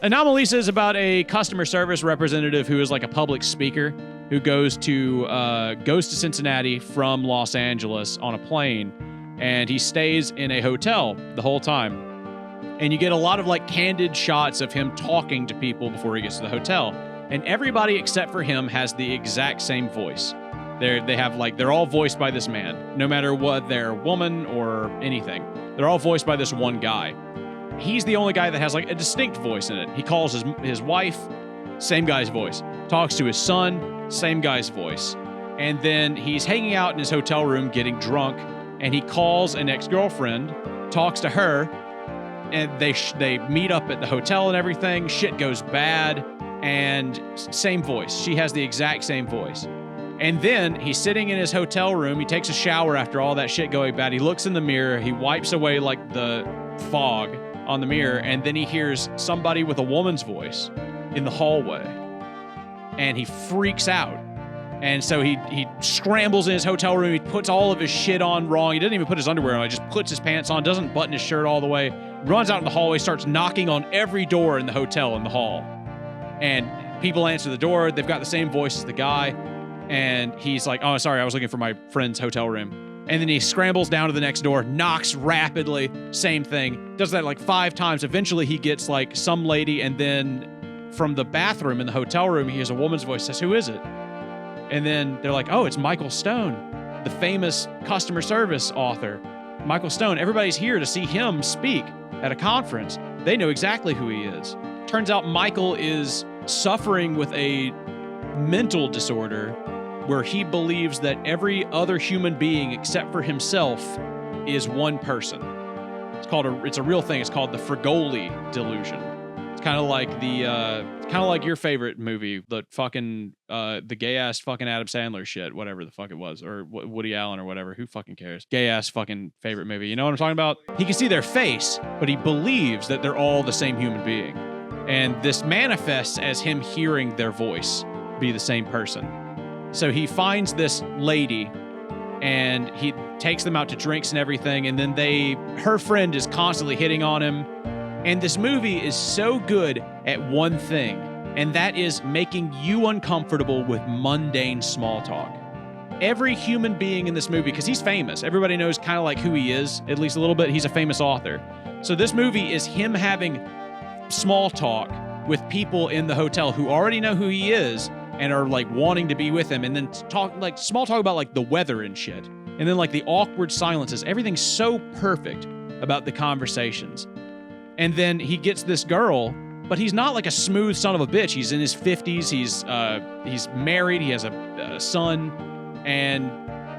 Anomalisa is about a customer service representative who is like a public speaker who goes to Cincinnati from Los Angeles on a plane, and he stays in a hotel the whole time. And you get a lot of like candid shots of him talking to people before he gets to the hotel. And everybody except for him has the exact same voice. They're all voiced by this man, no matter what they're woman or anything. They're all voiced by this one guy. He's the only guy that has like a distinct voice in it. He calls his wife, same guy's voice. Talks to his son, same guy's voice. And then he's hanging out in his hotel room getting drunk, and he calls an ex-girlfriend, talks to her, and they meet up at the hotel and everything. Shit goes bad, and same voice. She has the exact same voice. And then he's sitting in his hotel room. He takes a shower after all that shit going bad. He looks in the mirror. He wipes away like the fog on the mirror, and then he hears somebody with a woman's voice in the hallway, and he freaks out. And so he scrambles in his hotel room. He puts all of his shit on wrong. He doesn't even put his underwear on. He just puts his pants on, doesn't button his shirt all the way, runs out in the hallway, starts knocking on every door in the hotel in the hall. And people answer the door. They've got the same voice as the guy. And he's like, oh, sorry, I was looking for my friend's hotel room. And then he scrambles down to the next door, knocks rapidly, same thing. Does that like 5 times. Eventually he gets like some lady, and then from the bathroom in the hotel room, he hears a woman's voice, says, who is it? And then they're like, oh, it's Michael Stone, the famous customer service author. Michael Stone, everybody's here to see him speak at a conference. They know exactly who he is. Turns out Michael is suffering with a mental disorder where he believes that every other human being except for himself is one person. It's a real thing. It's called the Frigoli delusion. It's kind of like your favorite movie, the gay ass fucking Adam Sandler shit, whatever the fuck it was, or Woody Allen or whatever. Who fucking cares? Gay ass fucking favorite movie. You know what I'm talking about? He can see their face, but he believes that they're all the same human being. And this manifests as him hearing their voice be the same person. So he finds this lady, and he takes them out to drinks and everything, and then her friend is constantly hitting on him. And this movie is so good at one thing, and that is making you uncomfortable with mundane small talk. Every human being in this movie, because he's famous, everybody knows kind of like who he is, at least a little bit. He's a famous author. So this movie is him having small talk with people in the hotel who already know who he is and are like wanting to be with him, and then small talk about like the weather and shit. And then like the awkward silences. Everything's so perfect about the conversations. And then he gets this girl, but he's not like a smooth son of a bitch. He's in his 50s. He's married. He has a son, and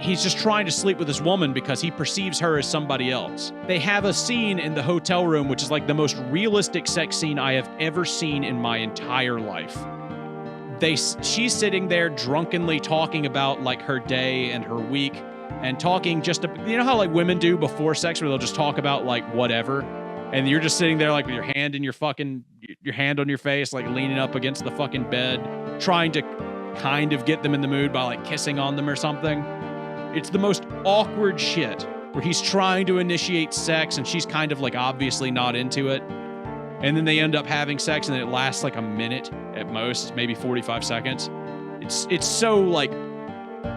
he's just trying to sleep with this woman because he perceives her as somebody else. They have a scene in the hotel room, which is like the most realistic sex scene I have ever seen in my entire life. She's sitting there drunkenly talking about like her day and her week, and talking you know how like women do before sex, where they'll just talk about like whatever, and you're just sitting there like with your hand on your face, like leaning up against the fucking bed, trying to kind of get them in the mood by like kissing on them or something. It's the most awkward shit where he's trying to initiate sex and she's kind of like obviously not into it. And then they end up having sex, and then it lasts like a minute at most, maybe 45 seconds. It's so like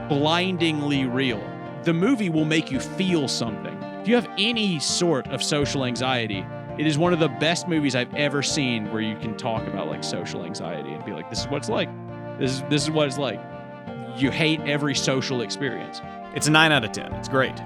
blindingly real. The movie will make you feel something. If you have any sort of social anxiety, it is one of the best movies I've ever seen where you can talk about like social anxiety and be like, this is what it's like. This is what it's like. You hate every social experience. It's a 9 out of 10. It's great.